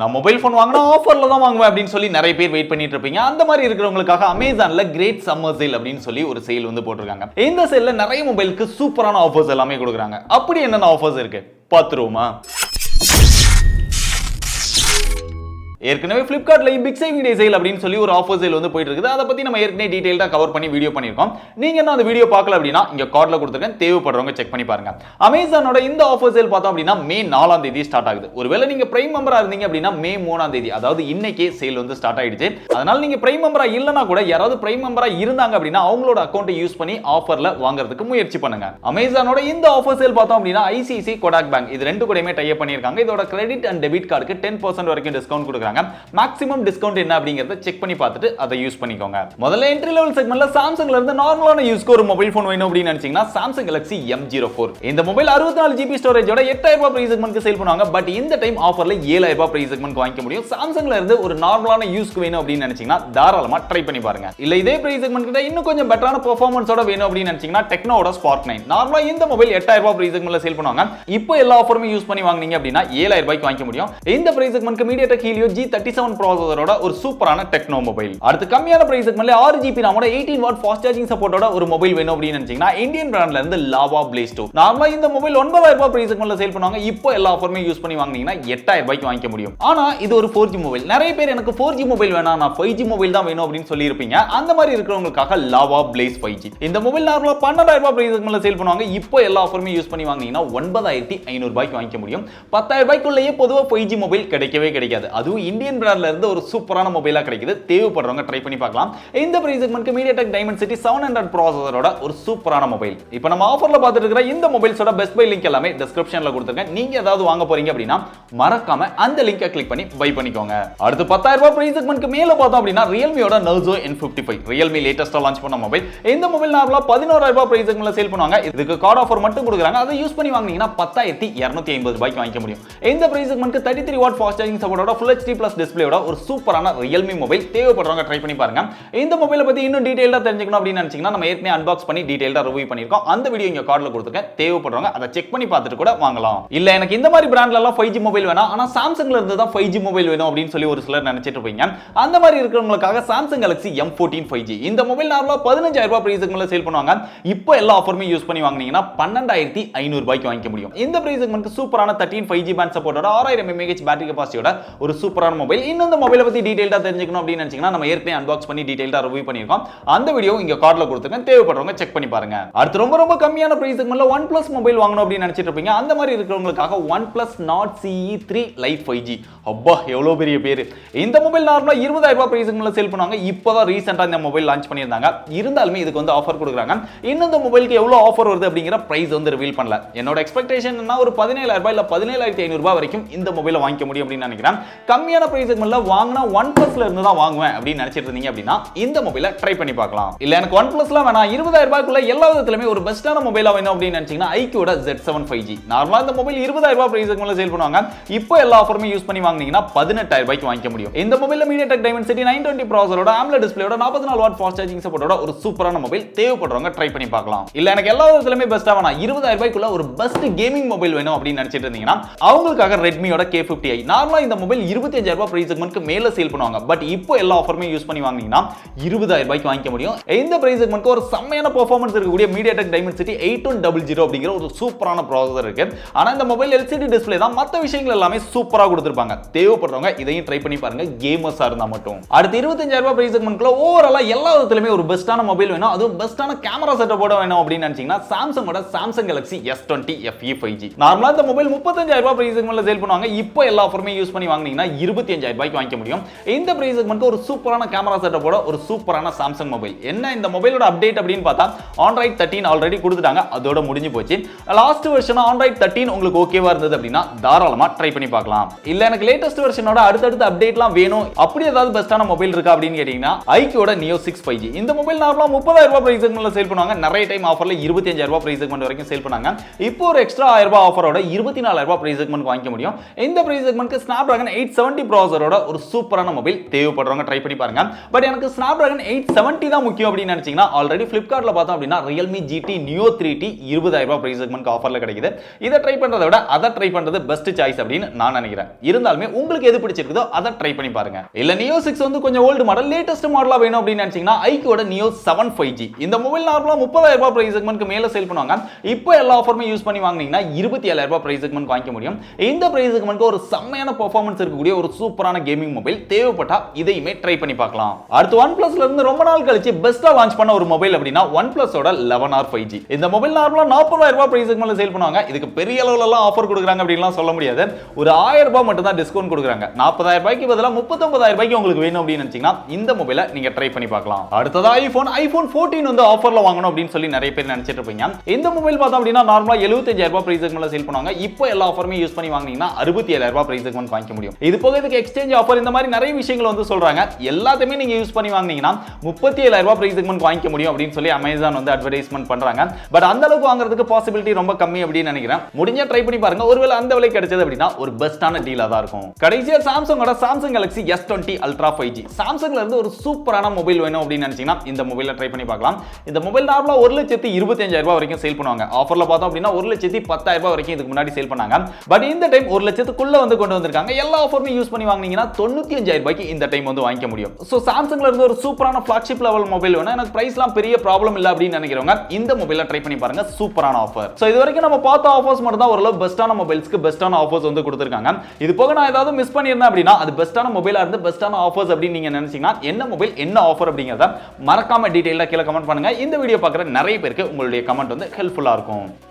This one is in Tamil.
நான் மொபைல் ஃபோன் வாங்கினா ஆஃபர்ல தான் வாங்குவேன் அப்படின்னு சொல்லி நிறைய பேர் வெயிட் பண்ணிட்டு இருப்பீங்க. அந்த மாதிரி இருக்கிறவங்களுக்காக அமேசான்ல கிரேட் சம்மர் சேல் அப்படின்னு சொல்லி ஒரு சேல் வந்து போட்டிருக்காங்க. இந்த சேல்ல நிறைய மொபைலுக்கு சூப்பரான ஆஃபர்ஸ் எல்லாமே கொடுக்குறாங்க. அப்படி என்னென்ன ஆஃபர்ஸ் இருக்கு பார்த்துருவோமா? ஏற்கனவே Flipkartல பிக் சேவிங் டே சேல் அப்படின்னு சொல்லி ஒரு ஆஃபர் சேல் வந்து போயிட்டு இருக்குது. அதை பத்தி நம்ம ஏற்கனவே டீடைலா கவர் பண்ணி வீடியோ பண்ணிருக்கோம். நீங்க என்ன அந்த வீடியோ பார்க்கல அப்படின்னா இங்க கார்ட்ல கொடுத்திருக்கேன், தேவைப்படுறவங்க செக் பண்ணி பாருங்க. அமேசானோட இந்த ஆஃபர் சேல் பார்த்தோம் அப்படின்னா மே 4ஆம் தேதி ஸ்டார்ட் ஆகுது. ஒருவேளை நீங்க பிரைம் மெம்பரா இருந்தீங்க அப்படின்னா மே 3ஆம் தேதி, அதாவது இன்னைக்கே சேல் வந்து ஸ்டார்ட் ஆயிடுச்சு. அதனால நீங்க பிரைம் மெம்பரா இல்லனா கூட யாராவது பிரைம் மெம்பரா இருந்தாங்க அப்படின்னா அவங்களோட அக்கவுண்ட்டை யூஸ் பண்ணி ஆஃபர்ல வாங்குறதுக்கு முயற்சி பண்ணுங்க. அமேசானோட இந்த ஆஃபர் சேல் பார்த்தோம் அப்படின்னா ஐசிஐசிஐ கொடாக் பேங்க் இது ரெண்டு கூடயுமே டை அப் பண்ணிருக்காங்க. இதோட கிரெடிட் அண்ட் டெபிட் கார்டுக்கு 10% வரைக்கும் டிஸ்கவுண்ட் கொடுக்குறாங்க. மேக்ஸிமம் டிஸ்கவுண்ட் என்ன அப்படிங்கறத செக் பண்ணி பார்த்துட்டு அதை யூஸ் பண்ணிக்கோங்க. முதல்ல என்ட்ரி லெவல் செக்மென்ட்ல சாம்சங்ல இருந்து நார்மலான யூஸ்க்கு ஒரு மொபைல் ஃபோன் வேணும் அப்படின்னு நினைச்சீங்கன்னா சாம்சங் Galaxy M04 இந்த மொபைல் 64 GB ஸ்டோரேஜோட 8000 ரூபாய் பிரைஸ் செக்மென்ட்க்கு சேல் பண்ணுவாங்க. பட் இந்த டைம் ஆஃபர்ல 7000 ரூபாய் பிரைஸ் செக்மென்ட்க்கு வாங்கிக்க முடியும். சாம்சங்ல இருந்து ஒரு நார்மலான யூஸ்க்கு வேணும் அப்படின்னு நினைச்சீங்கன்னா தாராளமா ட்ரை பண்ணி பாருங்க. இல்ல இதே பிரைஸ் செக்மென்ட் கிட்ட இன்னும் கொஞ்சம் பெட்டரான பெர்ஃபார்மன்ஸோட வேணும் அப்படின்னு நினைச்சீங்கன்னா டெக்னோட Spark 9 நார்மலா இந்த மொபைல் 8000 ரூபாய் பிரைஸ் செக்மென்ட்ல சேல் பண்ணுவாங்க. இப்போ எல்லா ஆஃபருமே யூஸ் பண்ணி வாங்குனீங்க அப்படின்னா 7000 ரூபாய்க்கு வாங்கிக்க முடியும். இந்த பிரைஸ் செக்மென்ட்க்கு MediaTek Helio G37 ப்ராசஸரோட ஒரு சூப்பரான டெக்னோ மொபைல். அடுத்து கம்மியான பிரைஸ் செக்மென்ட்ல 6GB ராமோட 18 வாட் ஃபாஸ்ட் சார்ஜிங் சப்போர்ட்டோட ஒரு மொபைல் வேணும் அப்படின்னு நினைச்சீங்கன்னா இந்தியன் பிராண்ட்ல இருந்து லாவா Blaze 2 நார்மலா இந்த மொபைல் 9000 ரூபாய் பிரைஸ் செக்மென்ட்ல சேல் பண்ணுவாங்க. இப்போ எல்லா ஆஃபருமே யூஸ் பண்ணி வாங்குனீங்கன்னா 8000 ரூபாய்க்கு வாங்கிக்க முடியும். ஆனா இது ஒரு 4G மொபைல். நிறைய பேர் எனக்கு 4G மொபைல் வேணாம், நான் 5G மொபைல் தான் வேணும் அப்படின்னு சொல்லி இருப்பீங்க. அந்த மாதிரி இருக்கிறவங்களுக்காக லாவா Blaze 5G இந்த மொபைல் நார்மலா 12000 ரூபாய் பிரைஸ் செக்மென்ட்ல சேல் பண்ணுவாங்க. இப்போ எல்லா ஆஃபருமே யூஸ் பண்ணி வாங்குனீங்கன்னா 9500 ரூபாய்க்கு வாங்கிக்க முடியும். 10000 ரூபாய்க்குள்ளேயே பொதுவா 5G மொபைல் கிடைக்கவே கிடைக்காது. அதுவும் இந்தியன் பிராண்ட்ல இருந்து ஒரு சூப்பரான மொபைலா கிடைக்குது. தேவைப்படுறவங்க ட்ரை பண்ணி பார்க்கலாம். இந்த பிரைஸ் செக்மென்ட்க்கு MediaTek Dimensity 700 ப்ராசஸரோட ஒரு சூப்பரான மொபைல். இப்போ நம்ம ஆஃபர்ல பார்த்துட்டு இருக்கிற இந்த மொபைல்ஸோட பெஸ்ட் பை லிங்க் எல்லாமே டிஸ்கிரிப்ஷன்ல கொடுத்திருக்கேன். நீங்க ஏதாவது வாங்க போறீங்க அப்படின்னா மறக்காம அந்த லிங்கை கிளிக் பண்ணி பை பண்ணிக்கோங்க. அடுத்து 10000 ரூபாய் பிரைஸ் செக்மென்ட்க்கு மேல பார்த்தோம் அப்படின்னா Realmeயோட Narzo N55 Realme லேட்டஸ்டா லான்ச் பண்ண மொபைல். இந்த மொபைல் நார்மலா 11000 ரூபாய் பிரைஸ் செக்மென்ட்ல சேல் பண்ணுவாங்க. இதுக்கு கார்டு ஆஃபர் மட்டும் கொடுக்குறாங்க. அதை யூஸ் பண்ணி வாங்குனீங்கன்னா 10250 ரூபாய்க்கு வாங்கிக்க முடியும். இந்த பிரைஸ் செக்மென்ட்க்கு 33 வாட் ஃபாஸ்ட் சார்ஜிங் சப்போர்ட்டோட Full HD Plus டிஸ்ப்ளேயோட ஒரு சூப்பரான Realme மொபைல். தேவைப்படுறவங்க ட்ரை பண்ணி பாருங்க. இந்த மொபைலை பத்தி இன்னும் டீடைலா தெரிஞ்சுக்கணும் அப்படின்னு நினைச்சீங்கன்னா நம்ம ஏற்கனவே அன்பாக்ஸ் பண்ணி டீடைலா ரிவ்யூ பண்ணிருக்கோம். அந்த வீடியோ இங்க கார்ட்ல கொடுத்திருக்கேன். தேவைப்படுறவங்க அதை செக் பண்ணி பார்த்துட்டு கூட வாங்கலாம். இல்ல எனக்கு இந்த மாதிரி பிராண்ட்ல எல்லாம் 5G மொபைல் வேணாம், ஆனா சாம்சங்ல இருந்து தான் 5G மொபைல் வேணும் அப்படின்னு சொல்லி ஒரு சிலர் நினைச்சிட்டு இருப்பீங்க. அந்த மாதிரி இருக்கிறவங்களுக்காக சாம்சங் Galaxy M14 5G இந்த மொபைல் நார்மலா 15000 ரூபாய் பிரைஸ் செக்மென்ட்ல சேல் பண்ணுவாங்க. இப்போ எல்லா ஆஃபருமே யூஸ் பண்ணி வாங்குனீங்கன்னா 12500 ரூபாய்க்கு வாங்கிக்க முடியும். இந்த பிரைஸ் செக்மென்ட்க்கு சூப்பரான 13 5G பேண்ட் சப்போர்ட்டோட 6000 mAh பேட்டரி கெபாசிட்டியோட ஒரு சூப்பரான மொபைல். இன்னும் இந்த மொபைலை பத்தி டீடைலா தெரிஞ்சுக்கணும் அப்படின்னு நினைச்சீங்கன்னா நம்ம ஏற்கனவே அன்பாக்ஸ் பண்ணி டீடைலா ரிவ்யூ பண்ணிருக்கோம். அந்த வீடியோ இங்க கார்ட்ல கொடுத்திருக்கேன். தேவைப்படுறவங்க செக் பண்ணி பாருங்க. அடுத்து ரொம்ப கம்மியான பிரைஸ் செக்மென்ட்ல Oneplus மொபைல் வாங்கணும் அப்படின்னு நினைச்சிட்டு இருப்பீங்க. அந்த மாதிரி இருக்கிறவங்களுக்காக Oneplus Nord CE3 Lite 5G அப்பா எவ்வளவு பெரிய பேரு. இந்த மொபைல் நார்மலா 20000 ரூபாய் பிரைஸ் செக்மென்ட்ல சேல் பண்ணுவாங்க. இப்போதான் ரீசெண்டா இந்த மொபைல் லான்ச் பண்ணிருந்தாங்க. இருந்தாலுமே இதுக்கு வந்து ஆஃபர் கொடுக்குறாங்க. இன்னும் இந்த மொபைலுக்கு எவ்வளவு ஆஃபர் வருது அப்படிங்கிற பிரைஸ் வந்து ரிவீல் பண்ணல. என்னோட எக்ஸ்பெக்டேஷன் என்ன ஒரு 17000 ரூபாய் இல்ல 17500 ரூபாய் வரைக்கும் இந்த மொபைலை வாங்கிக்க முடியும் அப்படின்னு நினைக்கிறேன். கம்மியான பிரைஸ் செக்மென்ட்ல வாங்கினா Oneplus-ல இருந்து தான் வாங்குவேன் அப்படின்னு நினைச்சிட்டு இருந்தீங்க அப்படின்னா இந்த மொபைலை ட்ரை பண்ணி பார்க்கலாம். இல்ல எனக்கு Oneplus-ல வேணாம் 20000 ரூபாய்க்குள்ள எல்லா விதத்திலுமே ஒரு பெஸ்டான மொபைலா வேணும் அப்படின்னு நினைச்சீங்கன்னா iQOOட Z7 5G நார்மலா இந்த மொபைல் 20000 ரூபாய் பிரைஸ் செக்மென்ட்ல சேல் பண்ணுவாங்க. இப்போ எல்லா ஆஃபருமே யூஸ் பண்ணி வாங்குனீங்கன்னா 18000 ரூபாய்க்கு வாங்கிக்க முடியும். இந்த மொபைல்ல MediaTek Dimensity 920 ப்ராசஸரோட AMOLED டிஸ்ப்ளேயோட 44 வாட் ஃபாஸ்ட் சார்ஜிங் சப்போர்ட்டோட ஒரு சூப்பரான மொபைல். தேவைப்படுறவங்க ட்ரை பண்ணி பார்க்கலாம். இல்ல எனக்கு எல்லா விதத்திலுமே பெஸ்டா வேணாம் 20000 ரூபாய்க்குள்ள ஒரு பெஸ்ட் கேமிங் மொபைல் வேணும் அப்படின்னு நினைச்சிட்டு இருந்தீங்கன்னா அவங்களுக்காக Redmiயோட K50i நார்மலா இந்த மொபைல் 25000 ரூபாய் பிரைஸ் செக்மென்ட்க்கு மேல சேல் பண்ணுவாங்க. பட் இப்போ எல்லா ஆஃபருமே யூஸ் பண்ணி வாங்குனீங்கன்னா 20000 ரூபாய்க்கு வாங்கிக்க முடியும். இந்த பிரைஸ் செக்மென்ட்க்கு ஒரு செம்மையான பெர்ஃபார்மன்ஸ் இருக்கக்கூடிய MediaTek Dimensity 8100 அப்படிங்கிற ஒரு சூப்பரான ப்ராசஸர் இருக்கு. ஆனா இந்த மொபைல் LCD டிஸ்ப்ளே தான், மத்த விஷயங்கள் எல்லாமே சூப்பரா கொடுத்திருப்பாங்க. தேவைப்படுறவங்க இதையும் ட்ரை பண்ணி பாருங்க கேமர்ஸா இருந்தா மட்டும். அடுத்து 25000 ரூபாய் பிரைஸ் செக்மென்ட்ல ஓவராலா எல்லா விதத்திலுமே ஒரு பெஸ்டான மொபைல் வேணும், அதுவும் பெஸ்டான கேமரா செட்டப்போட வேணும் அப்படின்னு நினைச்சீங்கன்னா சாம்சங்கோட Samsung Galaxy S20 FE 5G நார்மலா இந்த மொபைல் 35000 ரூபாய் பிரைஸ் செக்மென்ட்ல சேல் பண்ணுவாங்க. இப்போ எல்லா ஆஃபருமே யூஸ் பண்ணி வாங்குனீங்கன்னா 25000 ரூபாய்க்கு வாங்கிக்க முடியும். இந்த பிரைஸ் செக்மென்ட்க்கு ஒரு சூப்பரான கேமரா செட்டப்போட ஒரு சூப்பரான Samsung மொபைல். என்ன இந்த மொபைலோட அப்டேட் அப்படின்னு பார்த்தா Android 13 ஆல்ரெடி கொடுத்துட்டாங்க, அதோட முடிஞ்சு போச்சு. லாஸ்ட் வெர்ஷன் Android 13 உங்களுக்கு ஓகேவா இருந்தது அப்படின்னா தாராளமா ட்ரை பண்ணி பார்க்கலாம். இல்ல எனக்கு லேட்டஸ்ட் வெர்ஷனோட அடுத்தடுத்த அப்டேட்லாம் வேணும், அப்படி ஏதாவது பெஸ்டான மொபைல் இருக்கா அப்படின்னு கேட்டீங்கன்னா iQOOட Neo 6 5G இந்த மொபைல் நார்மலா 30000 ரூபாய் பிரைஸ் செக்மென்ட்ல சேல் பண்ணுவாங்க. நிறைய டைம் ஆஃபர்ல 25000 ரூபாய் பிரைஸ் செக்மென்ட் வரைக்கும் சேல் பண்ணாங்க. இப்போ ஒரு எக்ஸ்ட்ரா 1000 ரூபாய் ஆஃபரோட 24000 ரூபாய் பிரைஸ் செக்மென்ட் வாங்கிக்க முடியும். இந்த பிரைஸ் செக்மென்ட்க்கு Snapdragon 870 820 ப்ராசஸரோட ஒரு சூப்பரான மொபைல் தேவைப்படுறவங்க ட்ரை பண்ணி பாருங்க. பட் எனக்கு Snapdragon 870 தான் முக்கியம் அப்படின்னு நினைச்சீங்கன்னா ஆல்ரெடி Flipkartல பார்த்தோம் அப்படின்னா Realme GT Neo 3T 20000 ரூபாய் பிரைஸ் செக்மென்ட் ஆஃபர்ல கிடைக்குது. இதை ட்ரை பண்றதை விட அதை ட்ரை பண்றது பெஸ்ட் சாய்ஸ் அப்படின்னு நான் நினைக்கிறேன். இருந்தாலுமே உங்களுக்கு எது பிடிச்சிருக்குதோ அதை ட்ரை பண்ணி பாருங்க. இல்ல Neo 6 வந்து கொஞ்சம் ஓல்டு மாடல் லேட்டஸ்ட் மாடலா வேணும் அப்படின்னு நினைச்சீங்கன்னா ஐக்கியோட Neo 7 5G இந்த மொபைல் நார்மலா 30000 ரூபாய் பிரைஸ் செக்மென்ட்க்கு மேல சேல் பண்ணுவாங்க. இப்போ எல்லா ஆஃபருமே யூஸ் பண்ணி வாங்குனீங்கன்னா 27000 ரூபாய் பிரைஸ் செக்மென்ட் வாங்கிக்க முடியும். இந்த பிரைஸ் செக்மென்ட்க்கு ஒரு செம்மையான பெர்ஃபார்மன்ஸ் இருக்கக்கூடிய ஒரு சூப்பரான கேமிங் மொபைல் தேவைப்பட்டா இதையுமே ட்ரை பண்ணி பார்க்கலாம். அடுத்து OnePlusல இருந்து ரொம்ப நாள் கழிச்சு பெஸ்டா லான்ச் பண்ண ஒரு மொபைல் அப்படினா OnePlusோட 11R 5G இந்த மொபைல் நார்மலா 40000 ரூபாய் பிரைஸ் செக்மென்ட்ல சேல் பண்ணுவாங்க. இதுக்கு பெரிய அளவுல எல்லாம் ஆஃபர் கொடுக்கறாங்க அப்படிலாம் சொல்ல முடியாது. ஒரு 1000 ரூபாய் மட்டும் தான் டிஸ்கவுண்ட் கொடுக்கறாங்க. 40000 ரூபாய்க்கு பதிலா 39000 ரூபாய்க்கு உங்களுக்கு வேணும் அப்படின்னு நினைச்சீங்கன்னா இந்த மொபைலை நீங்க ட்ரை பண்ணி பார்க்கலாம். அடுத்ததா iPhone 14 வந்து ஆஃபர்ல வாங்கணும் அப்படின்னு சொல்லி நிறைய பேர் நினைச்சிட்டு இருப்பீங்க. இந்த மொபைல் பார்த்தா அப்படினா நார்மலா 75000 ரூபாய் பிரைஸ் செக்மென்ட்ல சேல் பண்ணுவாங்க. இப்போ எல்லா ஆஃபருமே யூஸ் பண்ணி வாங்குனீங்கன்னா 67000 ரூபாய் பிரைஸ் செக்மென்ட் வாங்கிக்க முடியும். இது போக இதுக்கு எக்ஸ்சேஞ்ச் ஆஃபர் இந்த மாதிரி நிறைய விஷயங்கள் வந்து சொல்றாங்க. எல்லாத்தையுமே நீங்க யூஸ் பண்ணி வாங்குனீங்கன்னா 37000 ரூபாய் பிரைஸ் செக்மென்ட் வாங்கிக்க முடியும் அப்படின்னு சொல்லி Amazon வந்து அட்வர்டைஸ்மென்ட் பண்றாங்க. பட் அந்த அளவுக்கு வாங்குறதுக்கு பாசிபிலிட்டி ரொம்ப கம்மி அப்படின்னு நினைக்கிறேன். முடிஞ்சா ட்ரை பண்ணி பாருங்க. ஒருவேளை அந்த விலை கிடைச்சது அப்படினா ஒரு பெஸ்டான டீலா தான் இருக்கும். கடைசியா Samsungோட Samsung Galaxy S20 Ultra 5G Samsungல இருந்து ஒரு சூப்பரான மொபைல் வேணும் அப்படின்னு நினைச்சீங்கன்னா இந்த மொபைலை ட்ரை பண்ணி பார்க்கலாம். இந்த மொபைல் நார்மலா 1,25,000 ரூபாய் வரைக்கும் சேல் பண்ணுவாங்க. ஆஃபர்ல பார்த்தோம் அப்படினா 1,10,000 ரூபாய் வரைக்கும் இதுக்கு முன்னாடி சேல் பண்ணாங்க. பட் இந்த டைம் 1 லட்சத்துக்குள்ள வந்து கொண்டு வந்திருக்காங்க. எல்லா ஆஃபருமே யூஸ் பண்ணி வாங்குனீங்கன்னா 95000 ரூபாய்க்கு இந்த டைம் வந்து வாங்கிக்க முடியும். சோ Samsungல இருந்து ஒரு சூப்பரான ஃபிளாக்ஷிப் லெவல் மொபைல் வேணும். எனக்கு பிரைஸ்லாம் பெரிய ப்ராப்ளம் இல்ல அப்படின்னு நினைக்கிறவங்க இந்த மொபைலை ட்ரை பண்ணி பாருங்க. சூப்பரான ஆஃபர். சோ இது வரைக்கும் நம்ம பார்த்த ஆஃபர்ஸ் மட்டும் தான் ஓரளவு பெஸ்டான மொபைல்ஸ்க்கு பெஸ்டான ஆஃபர்ஸ் வந்து கொடுத்திருக்காங்க. இது போக நான் ஏதாவது மிஸ் பண்ணிருந்தேன் அப்படினா அது பெஸ்டான மொபைலா இருந்து பெஸ்டான ஆஃபர்ஸ் அப்படி நீங்க நினைச்சீங்கன்னா என்ன மொபைல் என்ன ஆஃபர் அப்படிங்கறத மறக்காம டீடைலா கீழ கமெண்ட் பண்ணுங்க. இந்த வீடியோ பார்க்குற நிறைய பேருக்கு உங்களுடைய கமெண்ட் வந்து ஹெல்ப்ஃபுல்லா இருக்கும்.